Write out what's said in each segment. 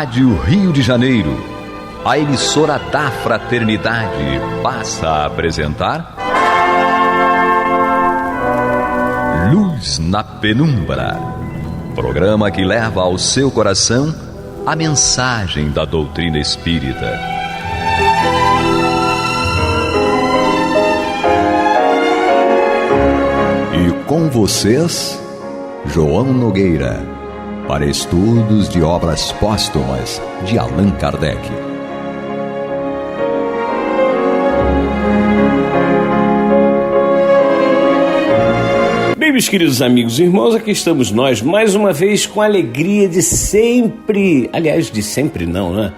Rádio Rio de Janeiro, a emissora da Fraternidade, passa a apresentar Luz na Penumbra, programa que leva ao seu coração a mensagem da doutrina espírita. E com vocês, João Nogueira, para estudos de obras póstumas de Allan Kardec. Bem, meus queridos amigos e irmãos, aqui estamos nós, mais uma vez com a alegria de sempre, aliás, de sempre não, né?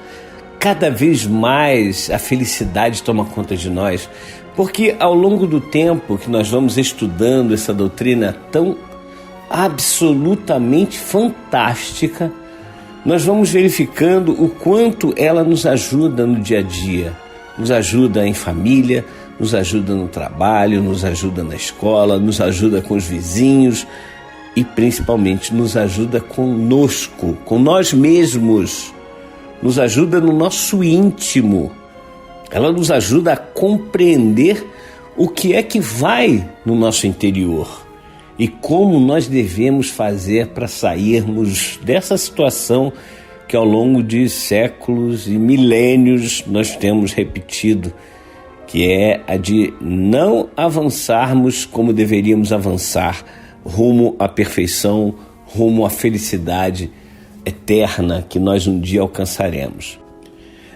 Cada vez mais a felicidade toma conta de nós, porque ao longo do tempo que nós vamos estudando essa doutrina tão absolutamente fantástica, nós vamos verificando o quanto ela nos ajuda no dia a dia, nos ajuda em família, nos ajuda no trabalho, nos ajuda na escola, nos ajuda com os vizinhos e principalmente nos ajuda conosco, com nós mesmos, nos ajuda no nosso íntimo. Ela nos ajuda a compreender o que é que vai no nosso interior e como nós devemos fazer para sairmos dessa situação que ao longo de séculos e milênios nós temos repetido, que é a de não avançarmos como deveríamos avançar rumo à perfeição, rumo à felicidade eterna que nós um dia alcançaremos.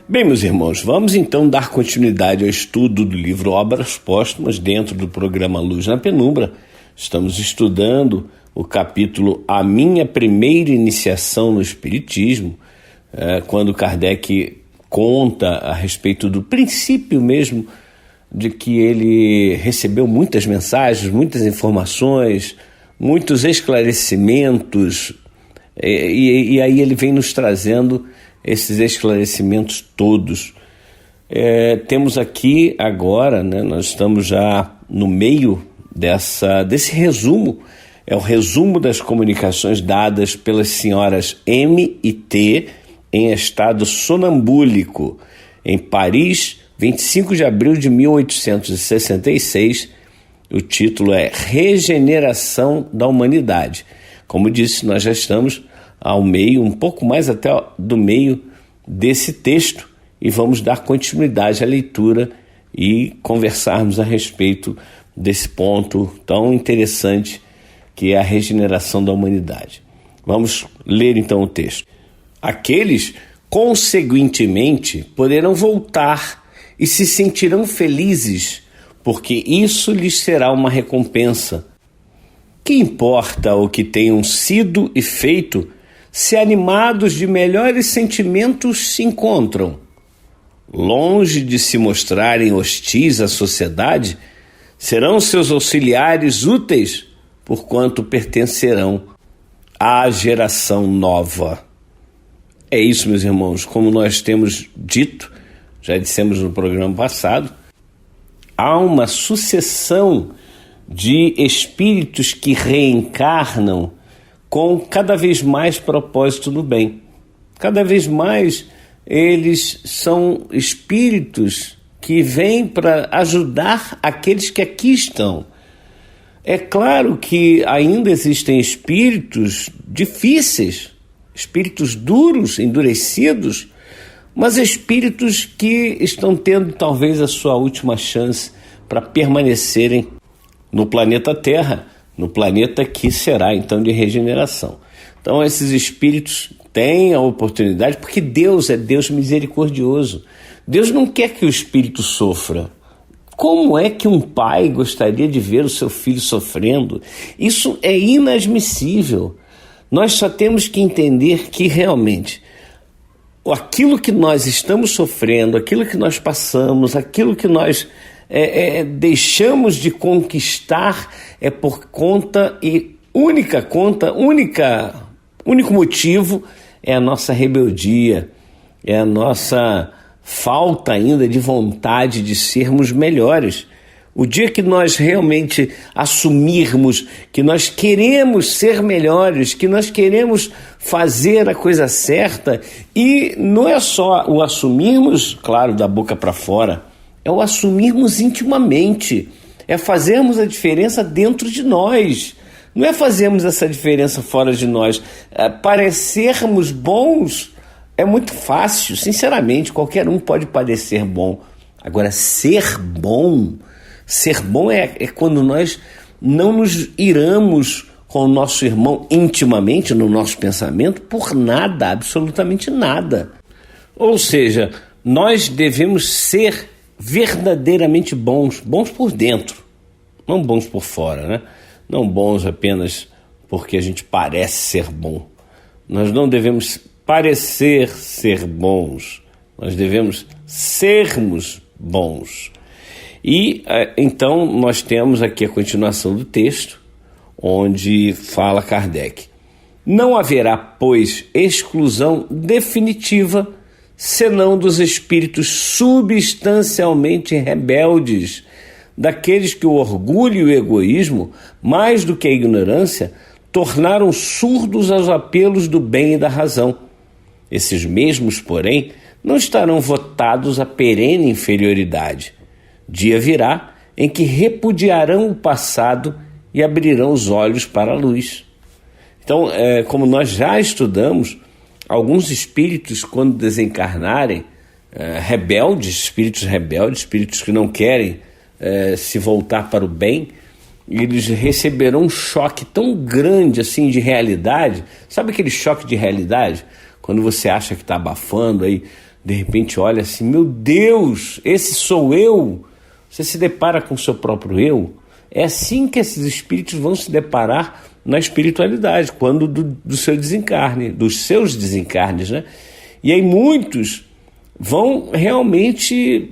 Bem, meus irmãos, vamos então dar continuidade ao estudo do livro Obras Póstumas dentro do programa Luz na Penumbra. Estamos estudando o capítulo A Minha Primeira Iniciação no Espiritismo, quando Kardec conta a respeito do princípio mesmo de que ele recebeu muitas mensagens, muitas informações, muitos esclarecimentos, e aí ele vem nos trazendo esses esclarecimentos todos. Temos aqui agora, né, nós estamos já no meio desse resumo, é o resumo das comunicações dadas pelas senhoras M e T em estado sonambúlico, em Paris, 25 de abril de 1866, o título é Regeneração da Humanidade. Como disse, nós já estamos ao meio, um pouco mais até do meio desse texto, e vamos dar continuidade à leitura e conversarmos a respeito desse ponto tão interessante que é a regeneração da humanidade. Vamos ler então o texto. Aqueles, conseguintemente, poderão voltar e se sentirão felizes, porque isso lhes será uma recompensa. Que importa o que tenham sido e feito, se animados de melhores sentimentos se encontram? Longe de se mostrarem hostis à sociedade, serão seus auxiliares úteis, porquanto pertencerão à geração nova. É isso, meus irmãos, como nós temos dito, já dissemos no programa passado, há uma sucessão de espíritos que reencarnam com cada vez mais propósito no bem. Cada vez mais eles são espíritos que vêm para ajudar aqueles que aqui estão. É claro que ainda existem espíritos difíceis, espíritos duros, endurecidos, mas espíritos que estão tendo talvez a sua última chance para permanecerem no planeta Terra, no planeta que será então de regeneração. Então esses espíritos têm a oportunidade, porque Deus é Deus misericordioso. Deus não quer que o espírito sofra. Como é que um pai gostaria de ver o seu filho sofrendo? Isso é inadmissível. Nós só temos que entender que realmente aquilo que nós estamos sofrendo, aquilo que nós passamos, aquilo que nós deixamos de conquistar é por conta e único motivo é a nossa rebeldia, é a nossa falta ainda de vontade de sermos melhores. O dia que nós realmente assumirmos que nós queremos ser melhores, que nós queremos fazer a coisa certa, e não é só o assumirmos, claro, da boca para fora, é o assumirmos intimamente, é fazermos a diferença dentro de nós, não é fazermos essa diferença fora de nós. Parecermos bons é muito fácil, sinceramente, qualquer um pode parecer bom. Agora, ser bom é quando nós não nos iramos com o nosso irmão intimamente, no nosso pensamento, por nada, absolutamente nada. Ou seja, nós devemos ser verdadeiramente bons por dentro, não bons por fora, né? Não bons apenas porque a gente parece ser bom. Nós não devemos parecer ser bons, nós devemos sermos bons. E então nós temos aqui a continuação do texto, onde fala Kardec: não haverá, pois, exclusão definitiva senão dos espíritos substancialmente rebeldes, daqueles que o orgulho e o egoísmo, mais do que a ignorância, tornaram surdos aos apelos do bem e da razão. Esses mesmos, porém, não estarão votados à perene inferioridade. Dia virá em que repudiarão o passado e abrirão os olhos para a luz. Então, como nós já estudamos, alguns espíritos, quando desencarnarem, espíritos rebeldes, espíritos que não querem se voltar para o bem, eles receberão um choque tão grande assim de realidade. Sabe aquele choque de realidade? Quando você acha que está abafando, aí de repente olha assim, meu Deus, esse sou eu. Você se depara com o seu próprio eu. É assim que esses espíritos vão se deparar na espiritualidade, quando do seu desencarne, dos seus desencarnes, né? E aí muitos vão realmente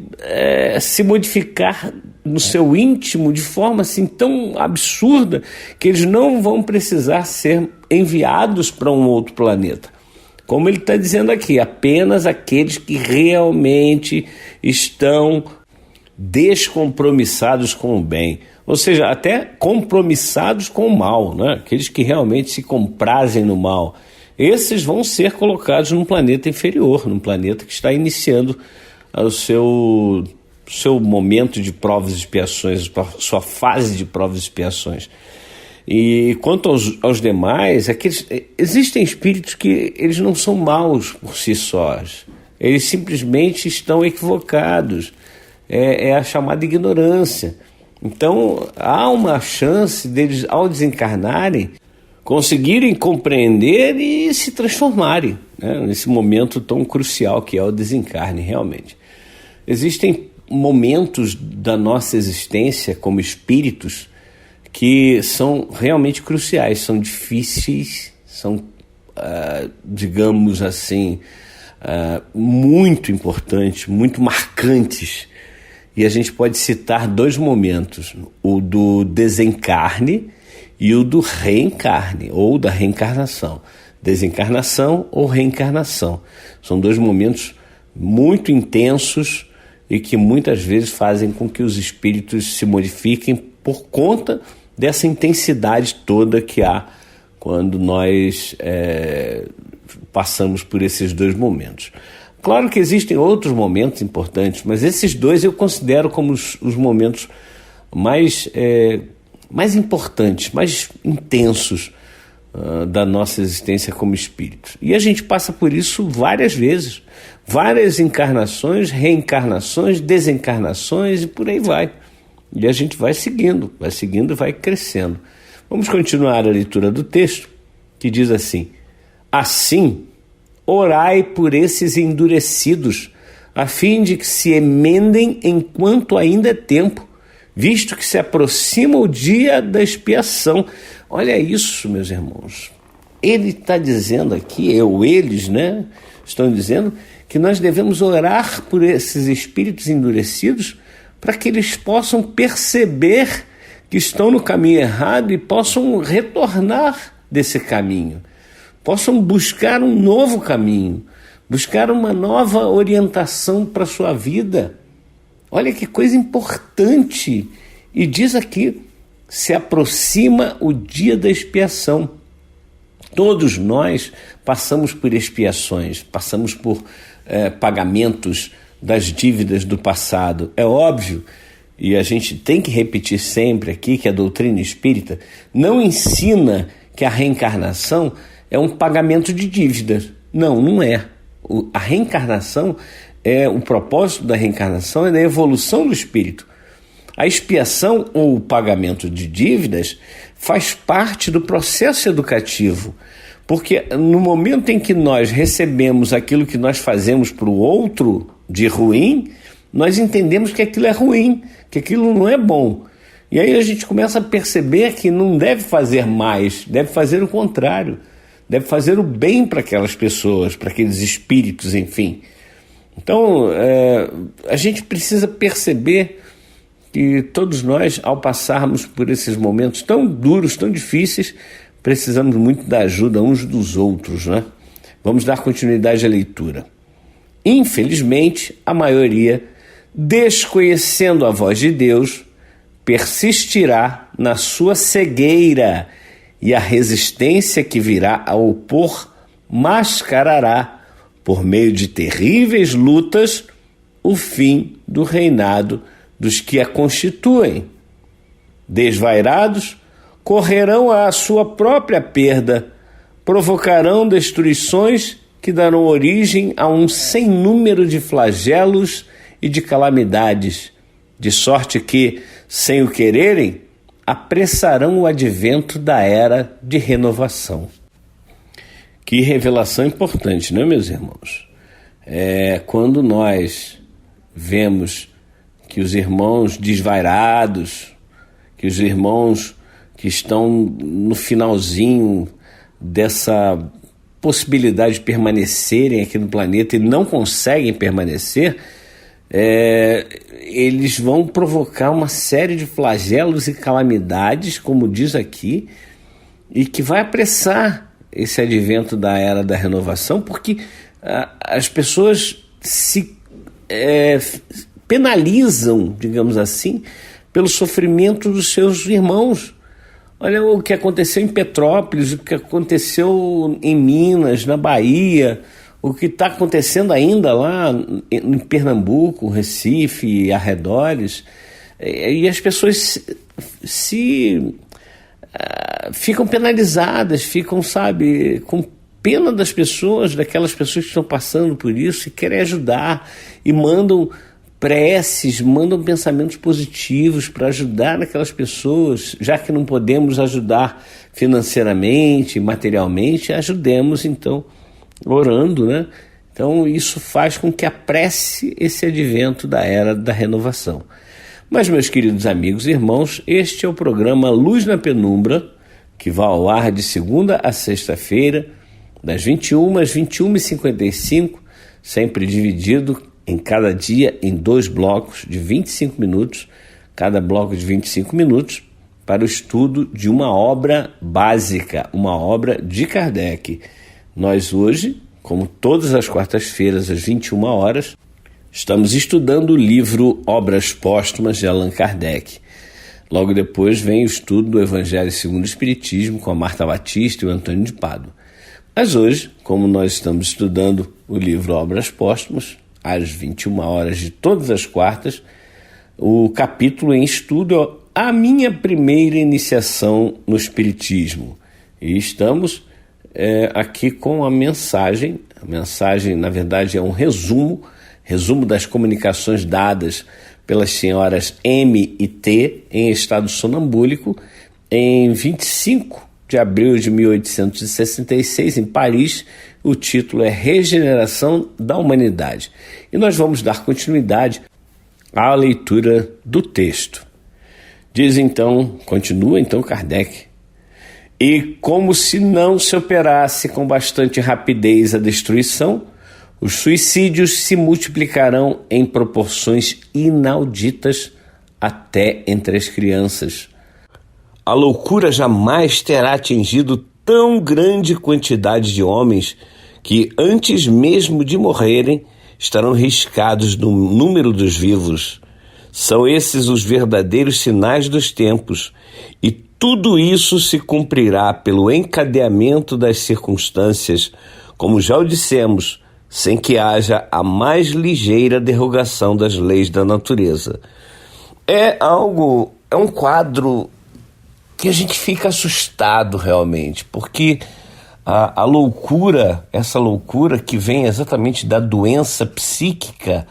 se modificar no seu íntimo de forma assim tão absurda que eles não vão precisar ser enviados para um outro planeta. Como ele está dizendo aqui, apenas aqueles que realmente estão descompromissados com o bem, ou seja, até compromissados com o mal, né? Aqueles que realmente se comprazem no mal, esses vão ser colocados num planeta inferior, num planeta que está iniciando o seu momento de provas e expiações, sua fase de provas e expiações. E quanto aos demais, existem espíritos que eles não são maus por si sós, eles simplesmente estão equivocados, é a chamada ignorância. Então há uma chance deles, ao desencarnarem, conseguirem compreender e se transformarem, né, nesse momento tão crucial que é o desencarne realmente. Existem momentos da nossa existência como espíritos que são realmente cruciais, são difíceis, são, digamos assim, muito importantes, muito marcantes. E a gente pode citar dois momentos, o do desencarne e o do reencarne, ou da reencarnação. Desencarnação ou reencarnação. São dois momentos muito intensos e que muitas vezes fazem com que os espíritos se modifiquem por conta dessa intensidade toda que há quando nós passamos por esses dois momentos. Claro que existem outros momentos importantes, mas esses dois eu considero como os momentos mais importantes, mais intensos da nossa existência como espíritos. E a gente passa por isso várias vezes, várias encarnações, reencarnações, desencarnações e por aí vai. E a gente vai seguindo e vai crescendo. Vamos continuar a leitura do texto, que diz assim: assim, orai por esses endurecidos, a fim de que se emendem enquanto ainda é tempo, visto que se aproxima o dia da expiação. Olha isso, meus irmãos. Ele está dizendo aqui, eles, né? Estão dizendo que nós devemos orar por esses espíritos endurecidos para que eles possam perceber que estão no caminho errado e possam retornar desse caminho. Possam buscar um novo caminho, buscar uma nova orientação para a sua vida. Olha que coisa importante E diz aqui, se aproxima o dia da expiação. Todos nós passamos por expiações, passamos por pagamentos das dívidas do passado. É óbvio, e a gente tem que repetir sempre aqui que a doutrina espírita não ensina que a reencarnação é um pagamento de dívidas. Não, não é. A reencarnação, o propósito da reencarnação é da evolução do espírito. A expiação ou o pagamento de dívidas faz parte do processo educativo, porque no momento em que nós recebemos aquilo que nós fazemos para o outro de ruim, nós entendemos que aquilo é ruim, que aquilo não é bom. E aí a gente começa a perceber que não deve fazer mais, deve fazer o contrário, deve fazer o bem para aquelas pessoas, para aqueles espíritos, enfim. Então, a gente precisa perceber que todos nós, ao passarmos por esses momentos tão duros, tão difíceis, precisamos muito da ajuda uns dos outros, né? Vamos dar continuidade à leitura. Infelizmente, a maioria, desconhecendo a voz de Deus, persistirá na sua cegueira e a resistência que virá a opor mascarará, por meio de terríveis lutas, o fim do reinado dos que a constituem. Desvairados, correrão à sua própria perda, provocarão destruições que darão origem a um sem número de flagelos e de calamidades, de sorte que, sem o quererem, apressarão o advento da era de renovação. Que revelação importante, não é, meus irmãos? Quando nós vemos que os irmãos desvairados, que os irmãos que estão no finalzinho dessa possibilidade de permanecerem aqui no planeta e não conseguem permanecer, eles vão provocar uma série de flagelos e calamidades, como diz aqui, e que vai apressar esse advento da era da renovação, porque as pessoas se penalizam, digamos assim, pelo sofrimento dos seus irmãos. Olha o que aconteceu em Petrópolis, o que aconteceu em Minas, na Bahia, o que está acontecendo ainda lá em Pernambuco, Recife e arredores. E as pessoas ficam penalizadas, ficam, com pena das pessoas, daquelas pessoas que estão passando por isso e querem ajudar e mandam preces, mandam pensamentos positivos para ajudar aquelas pessoas. Já que não podemos ajudar financeiramente, materialmente, ajudemos então orando, né? Então isso faz com que apresse esse advento da era da renovação. Mas, meus queridos amigos e irmãos, este é o programa Luz na Penumbra, que vai ao ar de segunda a sexta-feira, das 21 às 21h55, sempre dividido em cada dia em 2 blocos de 25 minutos, cada bloco de 25 minutos, para o estudo de uma obra básica, uma obra de Kardec. Nós hoje, como todas as quartas-feiras às 21 horas, estamos estudando o livro Obras Póstumas de Allan Kardec. Logo depois vem o estudo do Evangelho segundo o Espiritismo com a Marta Batista e o Antônio de Pádua. Mas hoje, como nós estamos estudando o livro Obras Póstumas, às 21 horas de todas as quartas, o capítulo em estudo é A Minha Primeira Iniciação no Espiritismo. E estamos aqui com a mensagem. A mensagem, na verdade, é um resumo das comunicações dadas pelas senhoras M e T em estado sonambúlico em 25 de abril de 1866, em Paris. O título é Regeneração da Humanidade. E nós vamos dar continuidade à leitura do texto. Continua então Kardec. E como se não se operasse com bastante rapidez a destruição, os suicídios se multiplicarão em proporções inauditas até entre as crianças. A loucura jamais terá atingido tão grande quantidade de homens que, antes mesmo de morrerem, estarão riscados no número dos vivos. São esses os verdadeiros sinais dos tempos, e tudo isso se cumprirá pelo encadeamento das circunstâncias, como já o dissemos, sem que haja a mais ligeira derrogação das leis da natureza. É um quadro que a gente fica assustado realmente, porque a loucura, essa loucura que vem exatamente da doença psíquica,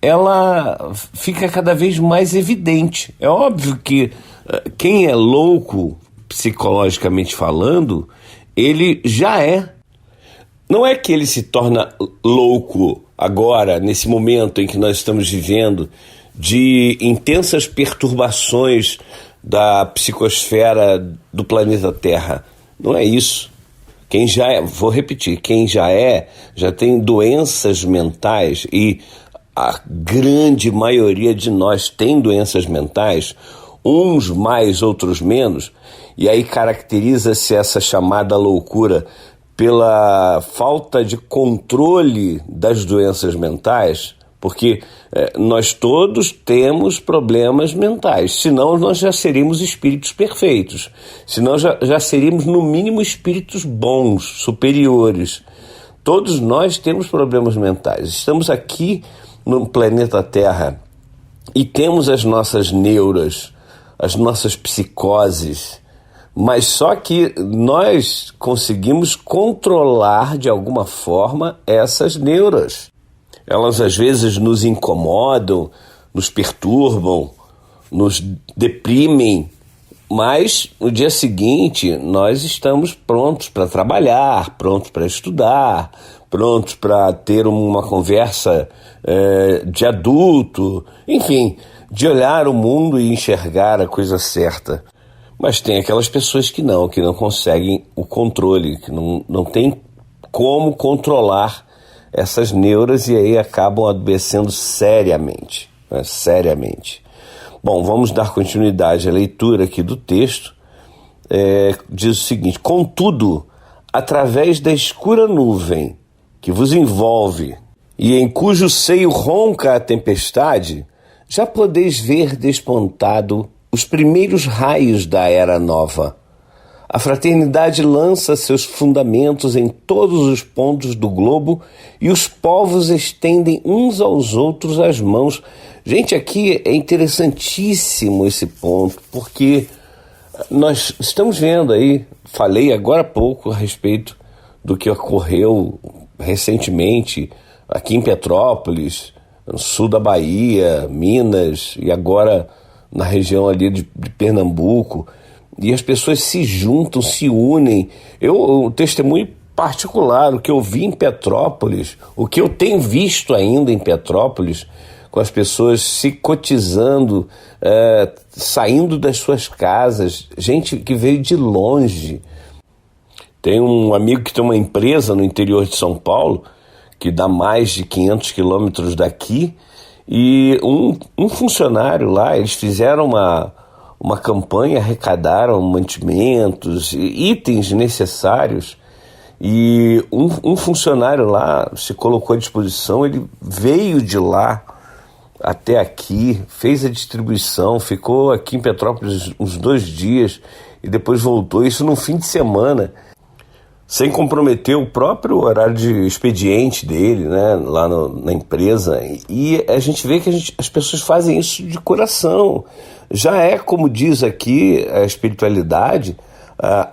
ela fica cada vez mais evidente. É óbvio que quem é louco, psicologicamente falando, ele já é. Não é que ele se torna louco agora, nesse momento em que nós estamos vivendo, de intensas perturbações da psicosfera do planeta Terra. Não é isso. Quem já é, vou repetir, quem já tem doenças mentais, e a grande maioria de nós tem doenças mentais, uns mais, outros menos, e aí caracteriza-se essa chamada loucura pela falta de controle das doenças mentais, porque nós todos temos problemas mentais, senão nós já seríamos espíritos perfeitos, senão já seríamos no mínimo espíritos bons, superiores. Todos nós temos problemas mentais, estamos aqui no planeta Terra e temos as nossas neuras, as nossas psicoses, mas só que nós conseguimos controlar de alguma forma essas neuras. Elas às vezes nos incomodam, nos perturbam, nos deprimem, mas no dia seguinte nós estamos prontos para trabalhar, prontos para estudar, prontos para ter uma conversa de adulto, enfim, de olhar o mundo e enxergar a coisa certa. Mas tem aquelas pessoas que não conseguem o controle, que não tem como controlar essas neuras e aí acabam adoecendo seriamente, né? Seriamente. Bom, vamos dar continuidade à leitura aqui do texto. Diz o seguinte: contudo, através da escura nuvem que vos envolve e em cujo seio ronca a tempestade, já podeis ver despontado os primeiros raios da era nova. A fraternidade lança seus fundamentos em todos os pontos do globo e os povos estendem uns aos outros as mãos. Gente, aqui é interessantíssimo esse ponto, porque nós estamos vendo aí, falei agora há pouco a respeito do que ocorreu recentemente aqui em Petrópolis, no sul da Bahia, Minas e agora na região ali de Pernambuco. E as pessoas se juntam, se unem. O testemunho particular, o que eu vi em Petrópolis, o que eu tenho visto ainda em Petrópolis, com as pessoas se cotizando, saindo das suas casas, gente que veio de longe. Tem um amigo que tem uma empresa no interior de São Paulo, que dá mais de 500 quilômetros daqui, e um funcionário lá, eles fizeram uma campanha, arrecadaram mantimentos, itens necessários, e um funcionário lá se colocou à disposição, ele veio de lá até aqui, fez a distribuição, ficou aqui em Petrópolis uns 2 dias e depois voltou, isso num fim de semana, sem comprometer o próprio horário de expediente dele, né, lá na empresa. E a gente vê que as pessoas fazem isso de coração. Já é, como diz aqui a espiritualidade,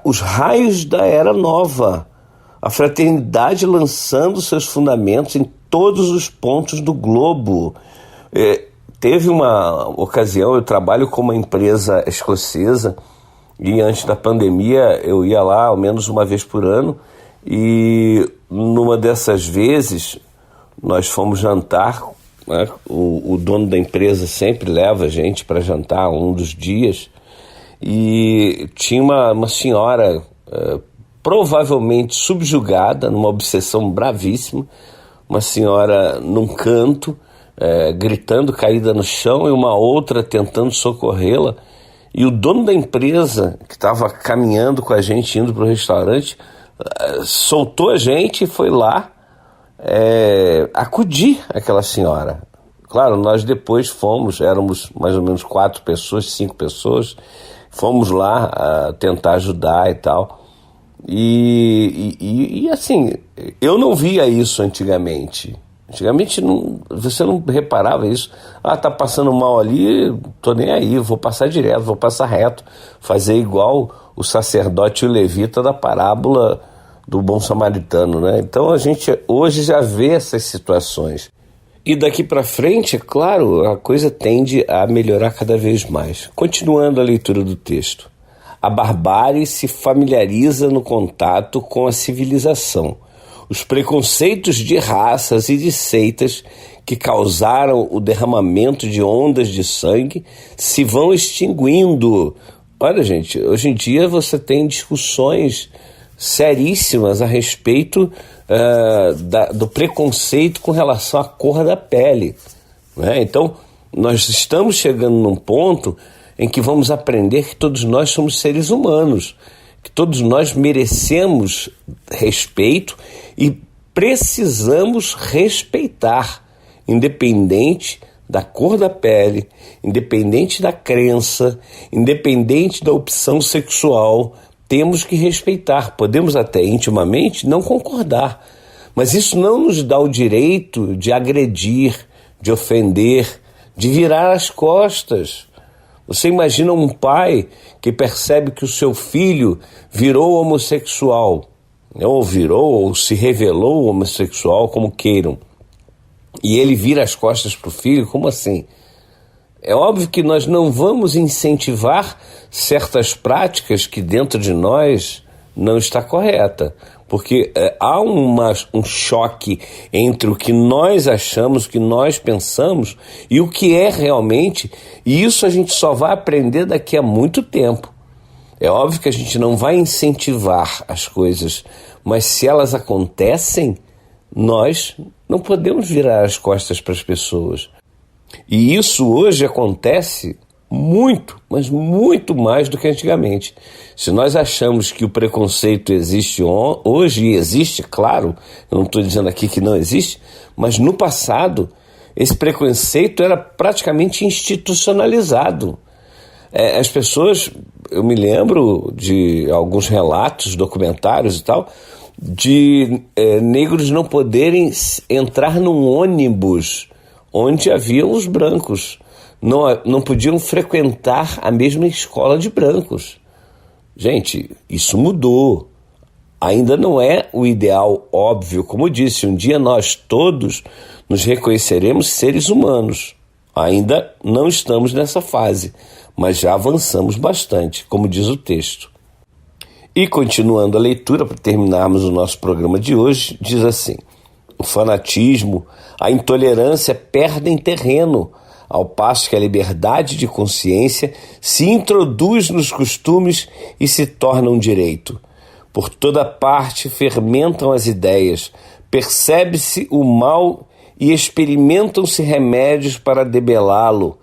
os raios da era nova. A fraternidade lançando seus fundamentos em todos os pontos do globo. Teve uma ocasião, eu trabalho com uma empresa escocesa, e antes da pandemia eu ia lá ao menos uma vez por ano, e numa dessas vezes nós fomos jantar, né? O dono da empresa sempre leva a gente para jantar um dos dias, e tinha uma senhora provavelmente subjugada, numa obsessão bravíssima, uma senhora num canto, gritando, caída no chão, e uma outra tentando socorrê-la. E o dono da empresa, que estava caminhando com a gente, indo para o restaurante, soltou a gente e foi lá acudir aquela senhora. claro, nós depois fomos, éramos mais ou menos 4 pessoas, 5 pessoas, fomos lá tentar ajudar e tal. E assim, eu não via isso antigamente. Antigamente você não reparava isso. Tá passando mal ali, tô nem aí, vou passar direto, vou passar reto. Fazer igual o sacerdote e o levita da parábola do bom samaritano, né? Então a gente hoje já vê essas situações. E daqui para frente, é claro, a coisa tende a melhorar cada vez mais. Continuando a leitura do texto. A barbárie se familiariza no contato com a civilização. Os preconceitos de raças e de seitas que causaram o derramamento de ondas de sangue se vão extinguindo. Olha, gente, hoje em dia você tem discussões seríssimas a respeito do preconceito com relação à cor da pele, né? Então, nós estamos chegando num ponto em que vamos aprender que todos nós somos seres humanos, que todos nós merecemos respeito e precisamos respeitar, independente da cor da pele, independente da crença, independente da opção sexual, temos que respeitar. Podemos até intimamente não concordar, mas isso não nos dá o direito de agredir, de ofender, de virar as costas. Você imagina um pai que percebe que o seu filho virou homossexual, ou se revelou homossexual, como queiram, e ele vira as costas para o filho? Como assim? É óbvio que nós não vamos incentivar certas práticas que dentro de nós não está correta, porque há um choque entre o que nós achamos, o que nós pensamos e o que é realmente, e isso a gente só vai aprender daqui a muito tempo. É óbvio que a gente não vai incentivar as coisas, mas se elas acontecem, nós não podemos virar as costas para as pessoas. E isso hoje acontece muito, mas muito mais do que antigamente. Se nós achamos que o preconceito existe hoje, e existe, claro, eu não estou dizendo aqui que não existe, mas no passado esse preconceito era praticamente institucionalizado. As pessoas, eu me lembro de alguns relatos, documentários e tal, de negros não poderem entrar num ônibus onde haviam os brancos. Não podiam frequentar a mesma escola de brancos. Gente, isso mudou. Ainda não é o ideal, óbvio. Como eu disse, um dia nós todos nos reconheceremos seres humanos. Ainda não estamos nessa fase, mas já avançamos bastante, como diz o texto. E continuando a leitura, para terminarmos o nosso programa de hoje, diz assim: o fanatismo, a intolerância perdem terreno, ao passo que a liberdade de consciência se introduz nos costumes e se torna um direito. Por toda parte fermentam as ideias, percebe-se o mal e experimentam-se remédios para debelá-lo,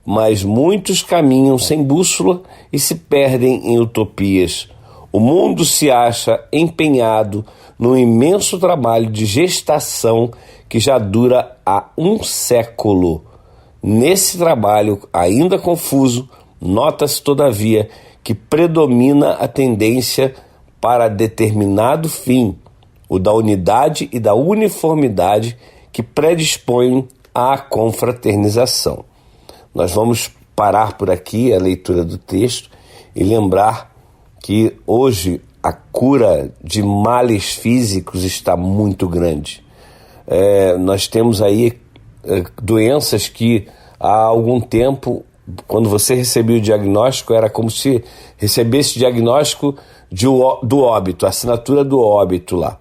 mas muitos caminham sem bússola e se perdem em utopias. O mundo se acha empenhado num imenso trabalho de gestação que já dura há um século. Nesse trabalho, ainda confuso, nota-se, todavia, que predomina a tendência para determinado fim, o da unidade e da uniformidade que predispõem à confraternização. Nós vamos parar por aqui a leitura do texto e lembrar que hoje a cura de males físicos está muito grande. Nós temos aí doenças que há algum tempo, quando você recebia o diagnóstico, era como se recebesse o diagnóstico do óbito, a assinatura do óbito lá.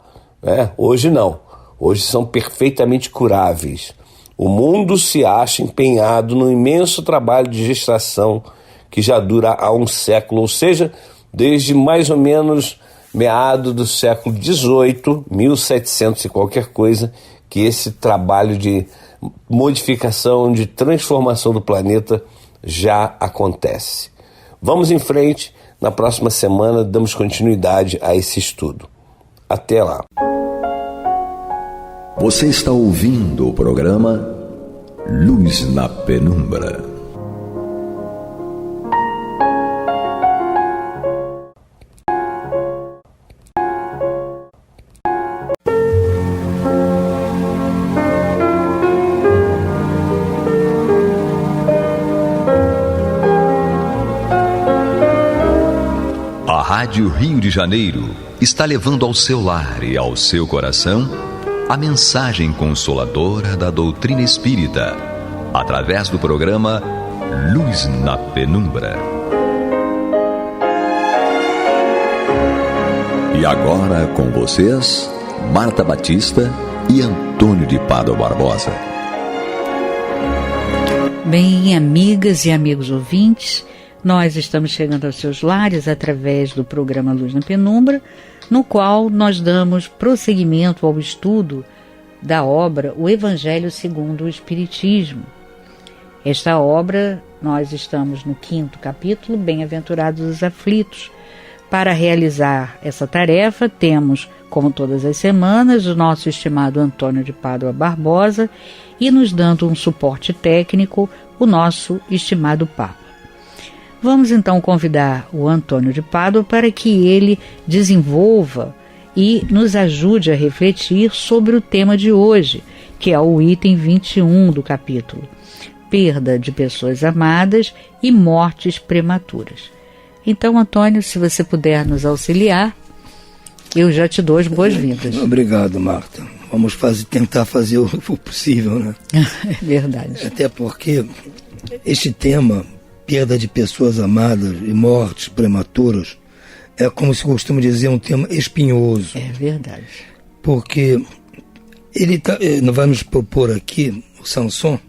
Hoje não. Hoje são perfeitamente curáveis. O mundo se acha empenhado no imenso trabalho de gestação que já dura há um século, ou seja, desde mais ou menos meado do século XVIII, 1700 e qualquer coisa, que esse trabalho de modificação, de transformação do planeta já acontece. Vamos em frente, na próxima semana damos continuidade a esse estudo. Até lá. Você está ouvindo o programa Luz na penumbra. A Rádio Rio de Janeiro está levando ao seu lar e ao seu coração a mensagem consoladora da doutrina espírita, através do programa Luz na Penumbra. E agora com vocês, Marta Batista e Antônio de Pádua Barbosa. Bem, amigas e amigos ouvintes, nós estamos chegando aos seus lares através do programa Luz na Penumbra, no qual nós damos prosseguimento ao estudo da obra O Evangelho segundo o Espiritismo. Esta obra, nós estamos no 5º capítulo, Bem-aventurados os aflitos. Para realizar essa tarefa, temos, como todas as semanas, o nosso estimado Antônio de Pádua Barbosa e, nos dando um suporte técnico, o nosso estimado Papa. Vamos então convidar o Antônio de Pádua para que ele desenvolva e nos ajude a refletir sobre o tema de hoje, que é o item 21 do capítulo, perda de pessoas amadas e mortes prematuras. Então, Antônio, se você puder nos auxiliar, eu já te dou as boas-vindas. Obrigado, Marta. Vamos tentar fazer o possível, né? É verdade. Até porque este tema, perda de pessoas amadas e mortes prematuras, é, como se costuma dizer, um tema espinhoso. É verdade. Porque ele vai nos propor aqui, o Samson,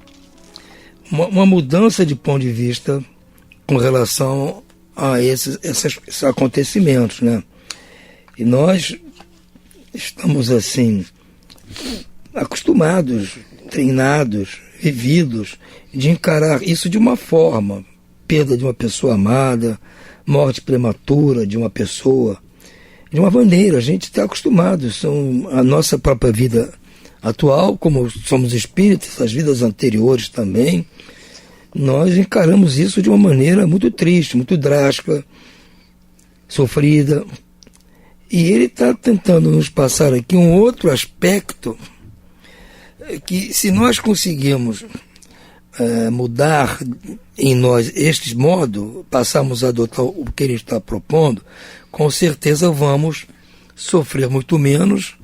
uma mudança de ponto de vista com relação a esses acontecimentos, né? E nós estamos, assim, acostumados, treinados, vividos, de encarar isso de uma forma, perda de uma pessoa amada, morte prematura de uma pessoa, de uma maneira, a gente está acostumado, a nossa própria vida atual, como somos espíritas, as vidas anteriores também, nós encaramos isso de uma maneira muito triste, muito drástica, sofrida, e ele está tentando nos passar aqui um outro aspecto, que se nós conseguirmos mudar em nós este modo, passarmos a adotar o que ele está propondo, com certeza vamos sofrer muito menos,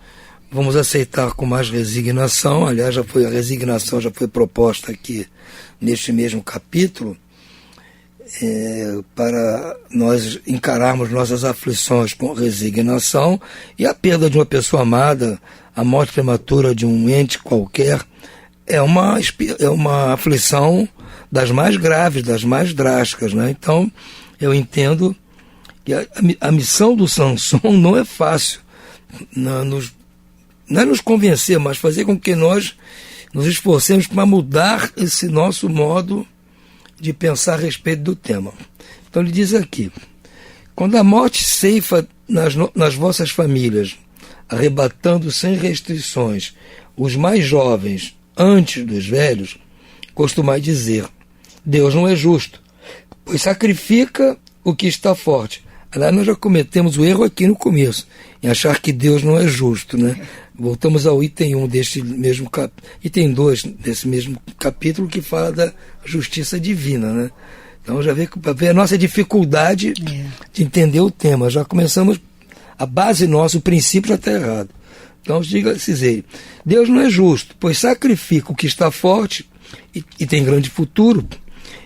vamos aceitar com mais resignação. Aliás, a resignação já foi proposta aqui neste mesmo capítulo, para nós encararmos nossas aflições com resignação, e a perda de uma pessoa amada, a morte prematura de um ente qualquer, é uma aflição das mais graves, das mais drásticas, né? Então, eu entendo que a missão do Samson não é fácil, não é nos convencer, mas fazer com que nós nos esforcemos para mudar esse nosso modo de pensar a respeito do tema. Então ele diz aqui: quando a morte ceifa nas vossas famílias, arrebatando sem restrições os mais jovens antes dos velhos, costumai dizer: Deus não é justo, pois sacrifica o que está forte. Aliás, nós já cometemos o erro aqui no começo, em achar que Deus não é justo, né? Voltamos ao item 1 deste mesmo item 2 desse mesmo capítulo, que fala da justiça divina, né? Então já vê a nossa dificuldade de entender o tema. Já começamos, a base nossa, o princípio já está errado. Então diga-se, Deus não é justo, pois sacrifica o que está forte e tem grande futuro,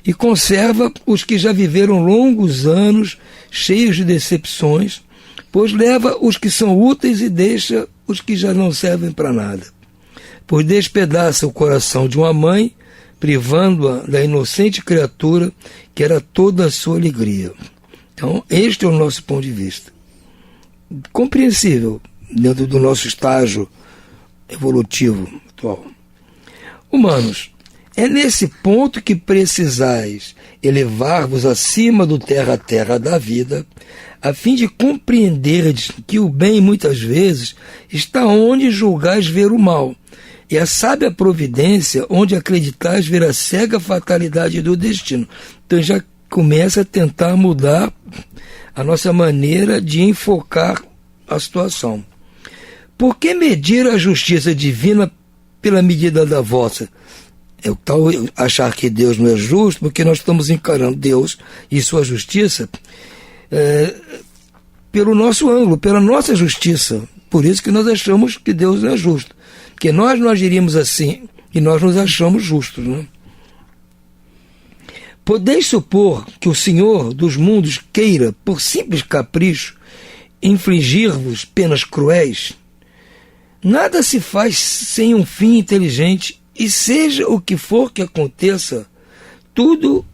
e conserva os que já viveram longos anos cheios de decepções, pois leva os que são úteis e deixa os que já não servem para nada. Pois despedaça o coração de uma mãe, privando-a da inocente criatura que era toda a sua alegria. Então, este é o nosso ponto de vista. Compreensível dentro do nosso estágio evolutivo atual. Humanos, é nesse ponto que precisais elevar-vos acima do terra a terra da vida, a fim de compreenderdes que o bem muitas vezes está onde julgais ver o mal, E a sábia providência, onde acreditais ver a cega fatalidade do destino. Então já começa a tentar mudar a nossa maneira de enfocar a situação. Por que medir a justiça divina pela medida da vossa? É o tal achar que Deus não é justo, porque nós estamos encarando Deus e sua justiça pelo nosso ângulo, pela nossa justiça. Por isso que nós achamos que Deus não é justo. Porque nós não agiríamos assim e nós nos achamos justos, né? Podeis supor que o Senhor dos mundos queira, por simples capricho, infligir-vos penas cruéis? Nada se faz sem um fim inteligente, e seja o que for que aconteça, tudo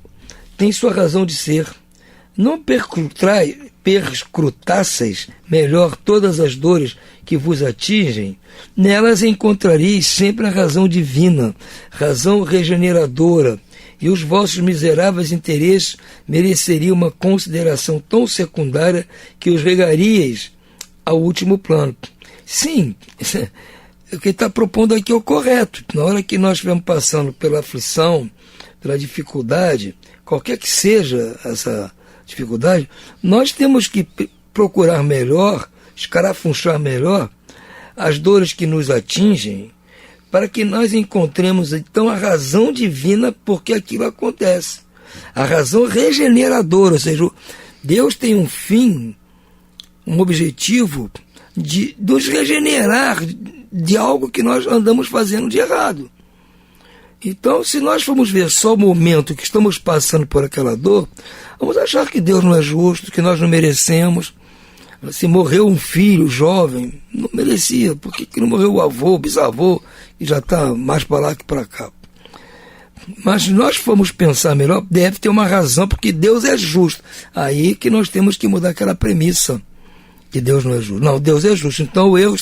tem sua razão de ser. Não perscrutasseis melhor todas as dores que vos atingem, nelas encontrareis sempre a razão divina, razão regeneradora, e os vossos miseráveis interesses mereceriam uma consideração tão secundária que os regaríeis ao último plano. Sim, o que está propondo aqui é o correto. Na hora que nós estivermos passando pela aflição, pela dificuldade, qualquer que seja essa dificuldade, nós temos que procurar melhor, escarafunchar melhor as dores que nos atingem, para que nós encontremos então a razão divina por que aquilo acontece. A razão regeneradora, ou seja, Deus tem um fim, um objetivo de nos regenerar de algo que nós andamos fazendo de errado. Então, se nós formos ver só o momento que estamos passando por aquela dor, vamos achar que Deus não é justo, que nós não merecemos. Se morreu um filho jovem, não merecia. Por que não morreu o avô, o bisavô, que já está mais para lá que para cá? Mas se nós formos pensar melhor, deve ter uma razão, porque Deus é justo. Aí que nós temos que mudar aquela premissa, que Deus não é justo. Não, Deus é justo. Então o erro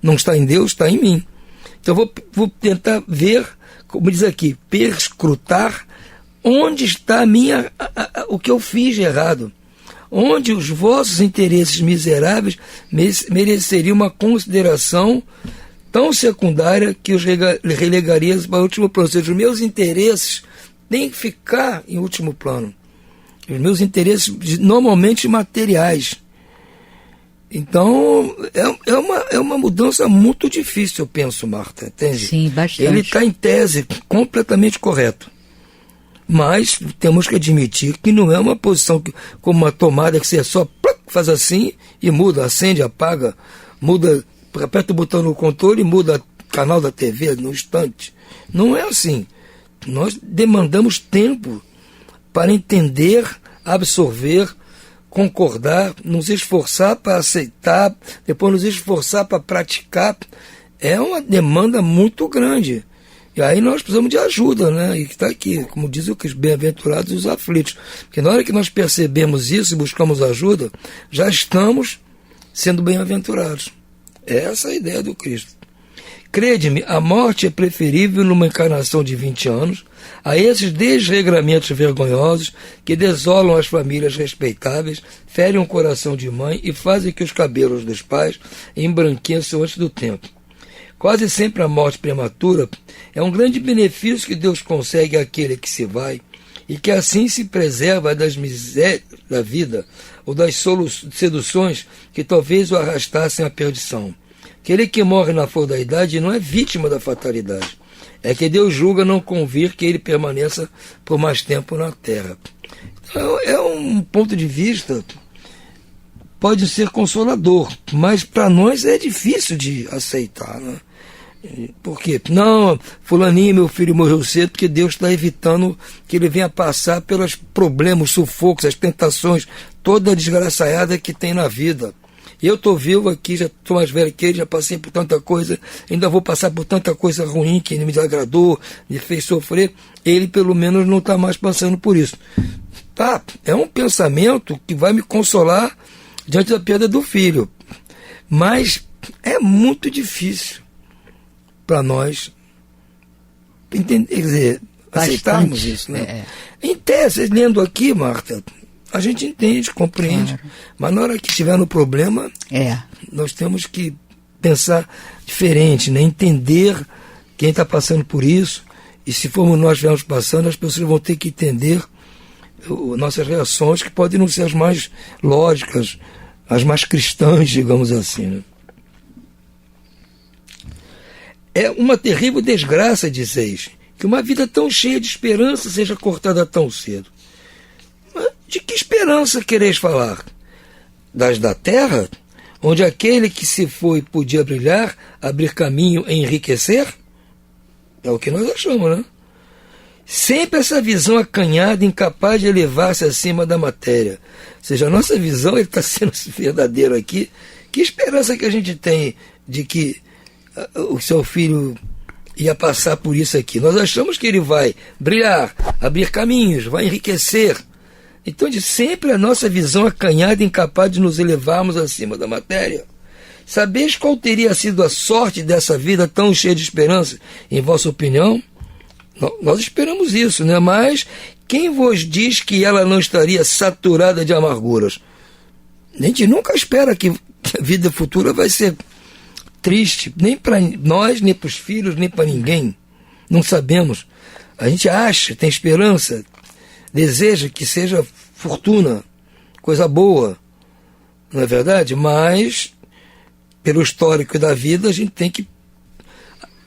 não está em Deus, está em mim. Então vou tentar ver, como diz aqui, perscrutar onde está o que eu fiz de errado. Onde os vossos interesses miseráveis mereceriam uma consideração tão secundária que os relegaria para o último plano. Ou seja, os meus interesses têm que ficar em último plano. Os meus interesses normalmente materiais. Então, é uma mudança muito difícil, eu penso, Marta, entende? Sim, bastante. Ele está em tese completamente correto. Mas temos que admitir que não é uma posição como uma tomada que você só faz assim e muda, acende, apaga, muda, aperta o botão no controle e muda o canal da TV no instante. Não é assim. Nós demandamos tempo para entender, absorver, concordar, nos esforçar para aceitar, depois nos esforçar para praticar. É uma demanda muito grande. E aí nós precisamos de ajuda, né? E que está aqui, como diz o Cristo, bem-aventurados os aflitos. Porque na hora que nós percebemos isso e buscamos ajuda, já estamos sendo bem-aventurados. Essa é a ideia do Cristo. Crede-me, a morte é preferível numa encarnação de 20 anos a esses desregramentos vergonhosos que desolam as famílias respeitáveis, ferem o coração de mãe e fazem que os cabelos dos pais embranqueçam antes do tempo. Quase sempre a morte prematura é um grande benefício que Deus concede àquele que se vai e que assim se preserva das misérias da vida ou das seduções que talvez o arrastassem à perdição. Aquele que morre na flor da idade não é vítima da fatalidade. É que Deus julga não convir que ele permaneça por mais tempo na terra. Então, é um ponto de vista, pode ser consolador, mas para nós é difícil de aceitar, né? Por quê? Não, fulaninho, meu filho morreu cedo porque Deus está evitando que ele venha passar pelos problemas, sufocos, as tentações, toda a desgraçaiada que tem na vida. Eu estou vivo aqui, já estou mais velho que ele, já passei por tanta coisa, ainda vou passar por tanta coisa ruim que me desagradou, me fez sofrer. Ele pelo menos não está mais passando por isso. Tá, é um pensamento que vai me consolar diante da perda do filho, mas é muito difícil para nós entender, quer dizer, aceitarmos isso, né? Em tese, lendo aqui, Marta, a gente entende, compreende, claro. Mas na hora que estiver no problema, nós temos que pensar diferente, né? Entender quem está passando por isso, e se formos nós estivermos passando, as pessoas vão ter que entender nossas reações, que podem não ser as mais lógicas, as mais cristãs, digamos assim, né? É uma terrível desgraça, dizeis, que uma vida tão cheia de esperança seja cortada tão cedo. Mas de que esperança quereis falar? Das da terra, onde aquele que se foi podia brilhar, abrir caminho e enriquecer? É o que nós achamos, né? Sempre essa visão acanhada, incapaz de elevar-se acima da matéria. Ou seja, a nossa visão está sendo verdadeira aqui. Que esperança que a gente tem de que o seu filho ia passar por isso aqui? Nós achamos que ele vai brilhar, abrir caminhos, vai enriquecer. Então, de sempre a nossa visão acanhada, incapaz de nos elevarmos acima da matéria. Sabeis qual teria sido a sorte dessa vida tão cheia de esperança, em vossa opinião? Nós esperamos isso, né? Mas quem vos diz que ela não estaria saturada de amarguras? A gente nunca espera que a vida futura vai ser triste, nem para nós, nem para os filhos, nem para ninguém. Não sabemos. A gente acha, tem esperança, deseja que seja fortuna, coisa boa, não é verdade? Mas, pelo histórico da vida, a gente tem que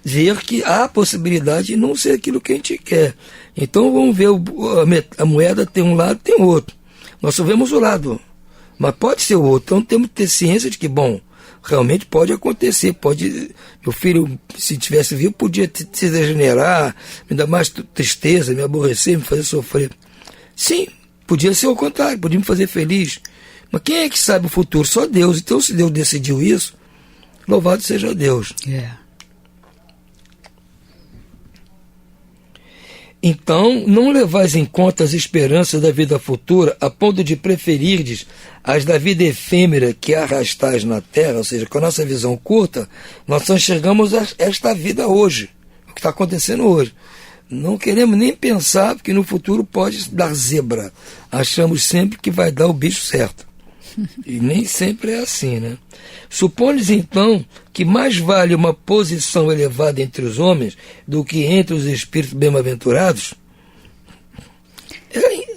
ver que há a possibilidade de não ser aquilo que a gente quer. Então vamos ver, a moeda tem um lado, tem o outro. Nós só vemos o lado, mas pode ser o outro. Então temos que ter ciência de que, bom, realmente pode acontecer. Meu filho, se tivesse vivo, podia se degenerar, me dar mais tristeza, me aborrecer, me fazer sofrer. Sim, podia ser o contrário, podia me fazer feliz. Mas quem é que sabe o futuro? Só Deus. Então, se Deus decidiu isso, louvado seja Deus. Então, não levais em conta as esperanças da vida futura a ponto de preferirdes as da vida efêmera que arrastais na terra, ou seja, com a nossa visão curta, nós só enxergamos esta vida hoje, o que está acontecendo hoje. Não queremos nem pensar que no futuro pode dar zebra. Achamos sempre que vai dar o bicho certo. E nem sempre é assim, né? Supones então que mais vale uma posição elevada entre os homens do que entre os espíritos bem-aventurados?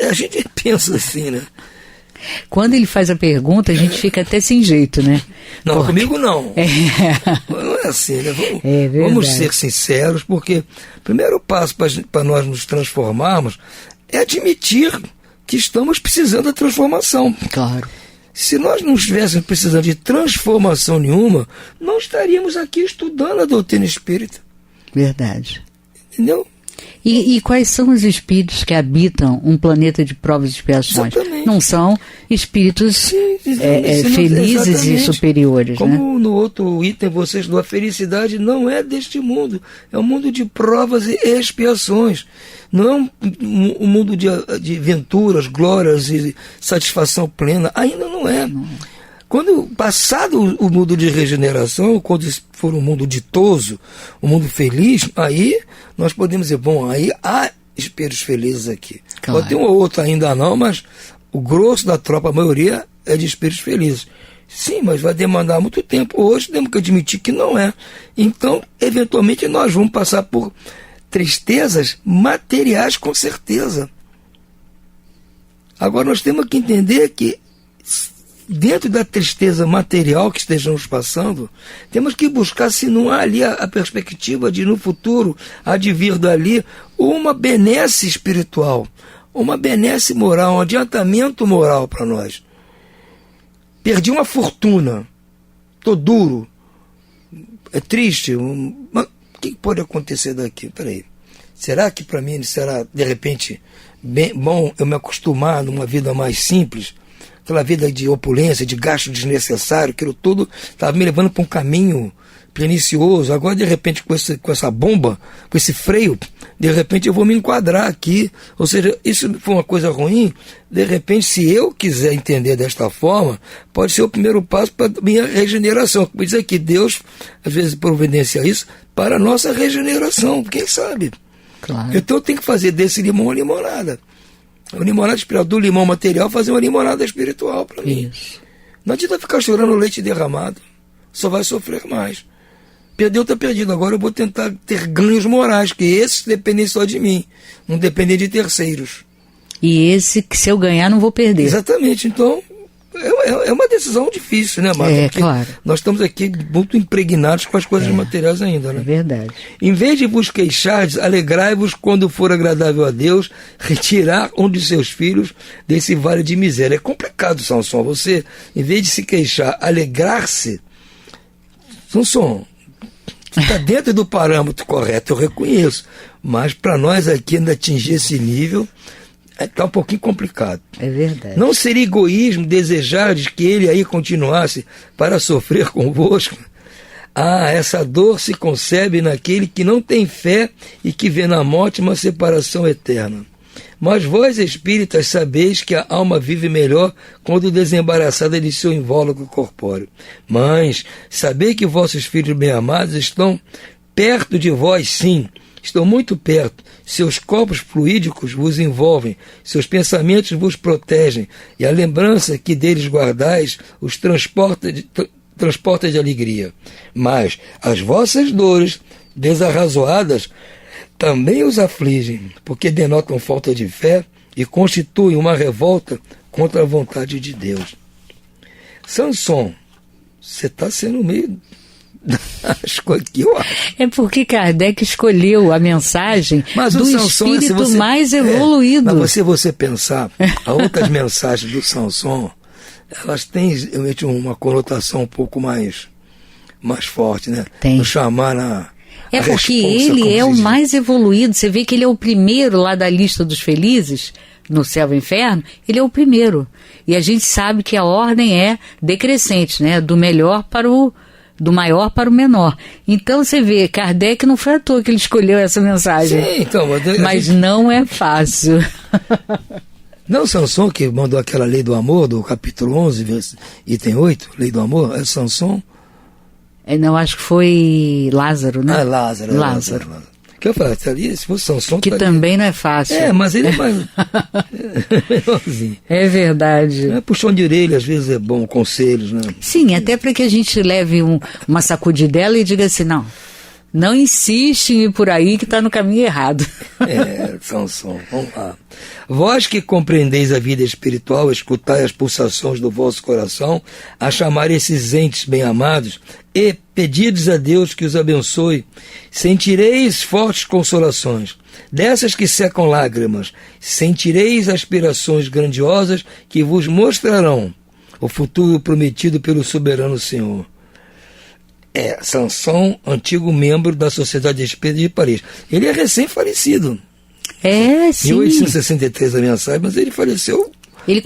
A gente pensa assim, né? Quando ele faz a pergunta, a gente fica até sem jeito, né? Não, comigo não. Não é assim, né? Vamos ser sinceros, porque o primeiro passo para nós nos transformarmos é admitir que estamos precisando da transformação. Claro. Se nós não estivéssemos precisando de transformação nenhuma, não estaríamos aqui estudando a doutrina espírita. Verdade. Entendeu? E quais são os espíritos que habitam um planeta de provas e expiações? Exatamente. Não são espíritos felizes e superiores, como, né? No outro item vocês dão, a felicidade não é deste mundo, é um mundo de provas e expiações. Não é um mundo de venturas, glórias e satisfação plena. Ainda não é. Quando passado o mundo de regeneração, quando for um mundo ditoso, um mundo feliz, aí nós podemos dizer, bom, aí há espíritos felizes aqui. Claro. Pode ter um ou outro ainda não, mas o grosso da tropa, a maioria, é de espíritos felizes. Sim, mas vai demandar muito tempo. Hoje temos que admitir que não é. Então, eventualmente, nós vamos passar por tristezas materiais, com certeza. Agora, nós temos que entender que dentro da tristeza material que estejamos passando, temos que buscar se não há ali a perspectiva de no futuro há de vir dali uma benesse espiritual, uma benesse moral, um adiantamento moral para nós. Perdi uma fortuna, estou duro, é triste, mas o que pode acontecer daqui? Peraí, será que para mim será de repente bom eu me acostumar numa vida mais simples? Aquela vida de opulência, de gasto desnecessário, aquilo tudo estava me levando para um caminho pernicioso. Agora, de repente, com essa bomba, com esse freio, de repente eu vou me enquadrar aqui. Ou seja, isso foi uma coisa ruim. De repente, se eu quiser entender desta forma, pode ser o primeiro passo para a minha regeneração. Como dizer que Deus, às vezes, providencia isso para a nossa regeneração. Quem sabe? Claro. Então eu tenho que fazer desse limão uma limonada. A limonada espiritual, do limão material, fazer uma limonada espiritual para mim. Isso. Não adianta ficar chorando leite derramado. Só vai sofrer mais. perdeu, está perdido. Agora eu vou tentar ter ganhos morais, que esses dependem só de mim, não dependem de terceiros. E esse, que se eu ganhar, não vou perder. Exatamente. Então, é uma decisão difícil, né, Marta? Claro. Nós estamos aqui muito impregnados com as coisas materiais ainda, né? É verdade. Em vez de vos queixardes, alegrai-vos quando for agradável a Deus, retirar um de seus filhos desse vale de miséria. É complicado, Samson. Você, em vez de se queixar, alegrar-se, Samson, está dentro do parâmetro correto, eu reconheço. Mas para nós aqui ainda atingir esse nível, está um pouquinho complicado. É verdade. Não seria egoísmo desejardes que ele aí continuasse para sofrer convosco? Essa dor se concebe naquele que não tem fé e que vê na morte uma separação eterna. Mas vós, espíritas, sabeis que a alma vive melhor quando desembaraçada de seu invólucro corpóreo. Mães, sabei que vossos filhos bem-amados estão perto de vós, sim, estão muito perto. Seus corpos fluídicos vos envolvem, seus pensamentos vos protegem, e a lembrança que deles guardais os transporta de alegria. Mas as vossas dores desarrazoadas também os afligem, porque denotam falta de fé e constituem uma revolta contra a vontade de Deus. Samson, você está sendo meio... aqui, eu acho. É porque Kardec escolheu a mensagem do espírito mais evoluído. Mas se você pensar, as outras mensagens do Samson, elas têm realmente uma conotação um pouco mais forte, né? Tem. No chamar a porque ele é o mais evoluído. Você vê que ele é o primeiro lá da lista dos felizes, no céu e no inferno, ele é o primeiro. E a gente sabe que a ordem é decrescente, né? Do maior para o menor. Então você vê, Kardec não foi à toa que ele escolheu essa mensagem. Sim, então, mas não é fácil. Não, Samson que mandou aquela lei do amor, do capítulo 11, item 8, lei do amor, é Samson? Não, acho que foi Lázaro, né? Lázaro. Que eu falei, ali, se fosse Samson... Que também não é fácil. Mas ele é mais... É verdade. Puxão de orelha, às vezes é bom, conselhos, né? Sim, até para que a gente leve uma sacudidela e diga assim, não insiste em ir por aí que está no caminho errado. Samson, vamos lá. Vós que compreendeis a vida espiritual, escutai as pulsações do vosso coração, a chamar esses entes bem-amados, e pedides a Deus que os abençoe, sentireis fortes consolações. Dessas que secam lágrimas, sentireis aspirações grandiosas que vos mostrarão o futuro prometido pelo soberano Senhor. Samson, antigo membro da Sociedade Espírita de Paris. Ele é recém-falecido. Sim. Em 1863 a mensagem, mas ele faleceu. Ele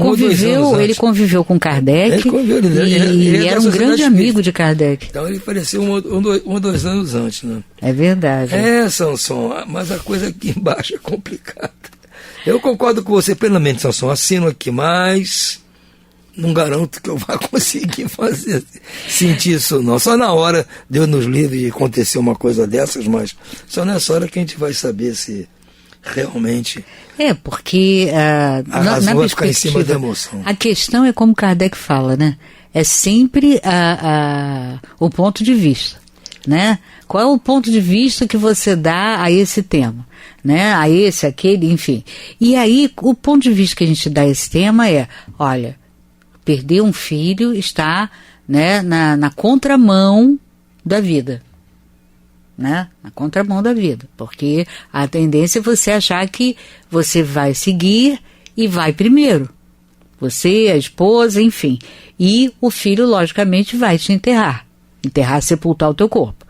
conviveu com Kardec e era um grande amigo de Kardec. Então ele faleceu um ou dois anos antes, né? É verdade. Samson, mas a coisa aqui embaixo é complicada. Eu concordo com você plenamente, Samson. Assino aqui, mas não garanto que eu vá conseguir sentir isso não. Só na hora, Deus nos livre de acontecer uma coisa dessas, mas só nessa hora que a gente vai saber se realmente... porque na vai ficar em cima da emoção. A questão é como Kardec fala, né? É sempre o ponto de vista, né? Qual é o ponto de vista que você dá a esse tema, né? A esse, aquele, enfim. E aí, o ponto de vista que a gente dá a esse tema é, olha, perder um filho está, né, na contramão da vida. Né? Na contramão da vida, porque a tendência é você achar que você vai seguir e vai primeiro, você, a esposa, enfim, e o filho logicamente vai te enterrar, sepultar o teu corpo.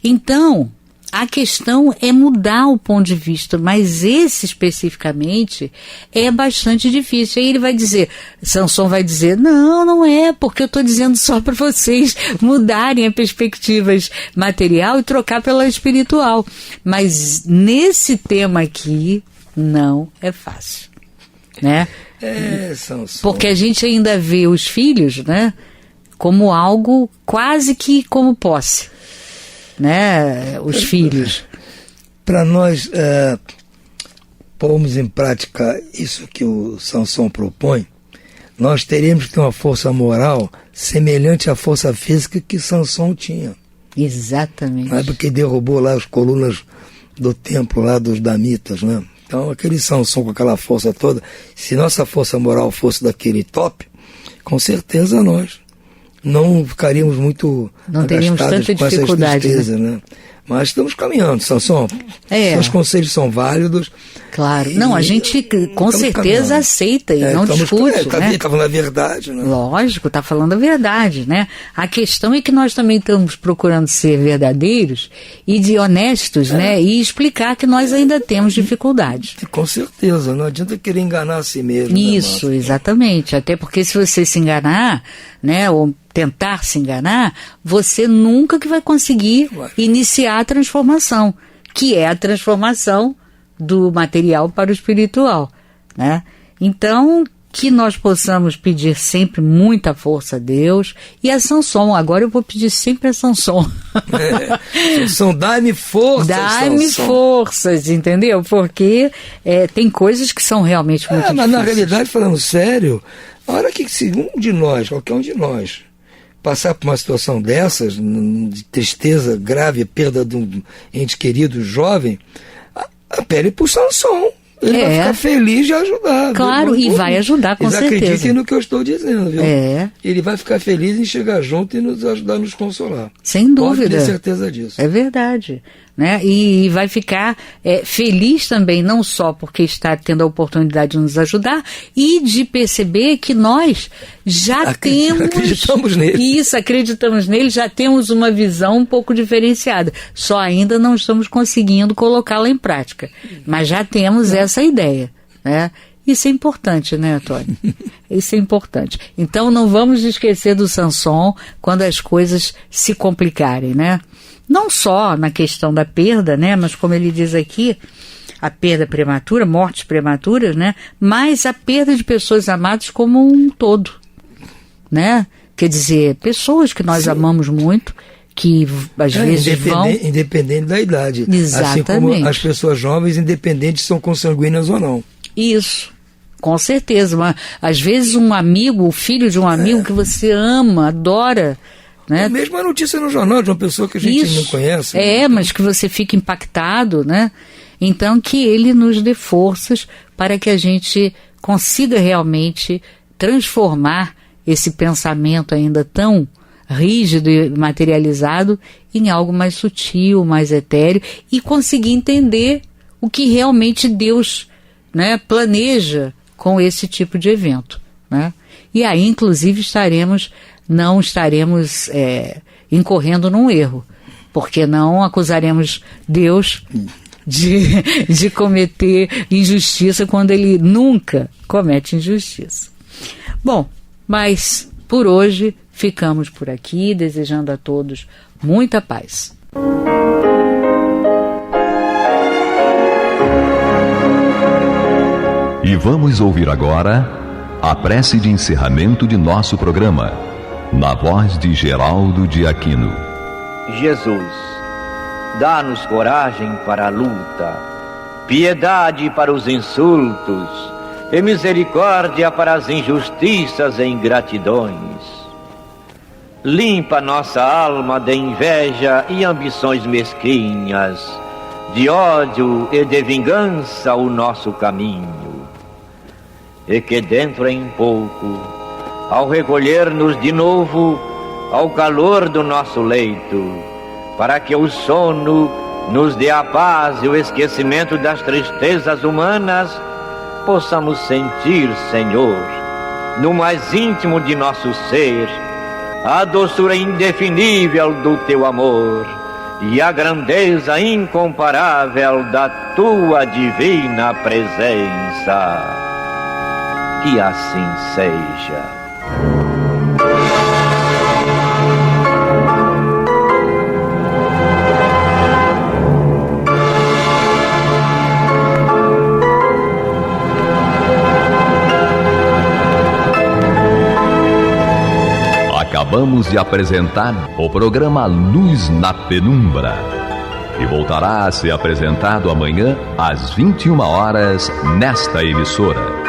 Então a questão é mudar o ponto de vista, mas esse especificamente é bastante difícil. Aí ele vai dizer, Samson vai dizer, não é, porque eu estou dizendo só para vocês mudarem a perspectiva material e trocar pela espiritual. Mas nesse tema aqui não é fácil, né? Samson. Porque a gente ainda vê os filhos, né, como algo quase que como posse. Né, os filhos. Para nós pormos em prática isso que o Samson propõe, nós teríamos que ter uma força moral semelhante à força física que Samson tinha. Exatamente. Na época que derrubou lá as colunas do templo lá dos Damitas, né? Então aquele Sansão com aquela força toda, se nossa força moral fosse daquele top, com certeza nós não ficaríamos muito não teríamos tanta com dificuldade, essa tristeza, né? Mas estamos caminhando, Sansão. Seus conselhos são válidos. Claro. Não, a gente com certeza aceita e não discute, né? Está falando a verdade, né? Lógico, está falando a verdade, né? A questão é que nós também estamos procurando ser verdadeiros e de honestos, né? E explicar que nós ainda temos dificuldades. Com certeza, não adianta querer enganar a si mesmo. Isso, exatamente. Até porque se você se enganar, né? Ou tentar se enganar, você nunca que vai conseguir iniciar a transformação, que é a transformação do material para o espiritual, né? Então, que nós possamos pedir sempre muita força a Deus e a Sansão. Agora eu vou pedir sempre a Sansão. Sansão, dá-me forças, dá-me forças, entendeu? Porque tem coisas que são realmente muito difíceis. Mas na realidade, falando sério, a hora que se um de nós, qualquer um de nós, passar por uma situação dessas, de tristeza grave, perda de um ente querido jovem, apele por Sansão. Ele vai ficar feliz de ajudar. Claro, e vai ajudar, com certeza. Acreditem no que eu estou dizendo, viu? Ele vai ficar feliz em chegar junto e nos ajudar a nos consolar. Sem dúvida. Pode ter certeza disso. É verdade. Né? E vai ficar feliz também, não só porque está tendo a oportunidade de nos ajudar, e de perceber que nós já acreditamos nele. Isso, acreditamos nele, já temos uma visão um pouco diferenciada. Só ainda não estamos conseguindo colocá-la em prática. Mas já temos essa ideia, né? Isso é importante, né, Antônio? Isso é importante. Então não vamos esquecer do Sansão quando as coisas se complicarem, né? Não só na questão da perda, né? Mas como ele diz aqui, a perda prematura, mortes prematuras, né? Mas a perda de pessoas amadas como um todo, né? Quer dizer, pessoas que nós amamos muito, que às vezes vão... Independente da idade. Exatamente. Assim como as pessoas jovens, independente se são consanguíneas ou não. Isso. Com certeza. Mas, às vezes um amigo, o filho de um amigo que você ama, adora... Né? É mesmo a notícia no jornal de uma pessoa que a gente não conhece. Mas que você fica impactado, né? Então que ele nos dê forças para que a gente consiga realmente transformar esse pensamento ainda tão rígido e materializado em algo mais sutil, mais etéreo, e conseguir entender o que realmente Deus, né, planeja com esse tipo de evento, né? E aí, inclusive, não estaremos incorrendo num erro, porque não acusaremos Deus de cometer injustiça quando ele nunca comete injustiça. Bom, mas por hoje ficamos por aqui, desejando a todos muita paz. E vamos ouvir agora a prece de encerramento de nosso programa, na voz de Geraldo de Aquino. Jesus, dá-nos coragem para a luta, piedade para os insultos e misericórdia para as injustiças e ingratidões. Limpa nossa alma de inveja e ambições mesquinhas, de ódio e de vingança o nosso caminho. E que dentro em pouco, ao recolher-nos de novo ao calor do nosso leito, para que o sono nos dê a paz e o esquecimento das tristezas humanas, possamos sentir, Senhor, no mais íntimo de nosso ser, a doçura indefinível do Teu amor e a grandeza incomparável da Tua divina presença. Que assim seja. Acabamos de apresentar o programa Luz na Penumbra, e voltará a ser apresentado amanhã às 21 horas nesta emissora.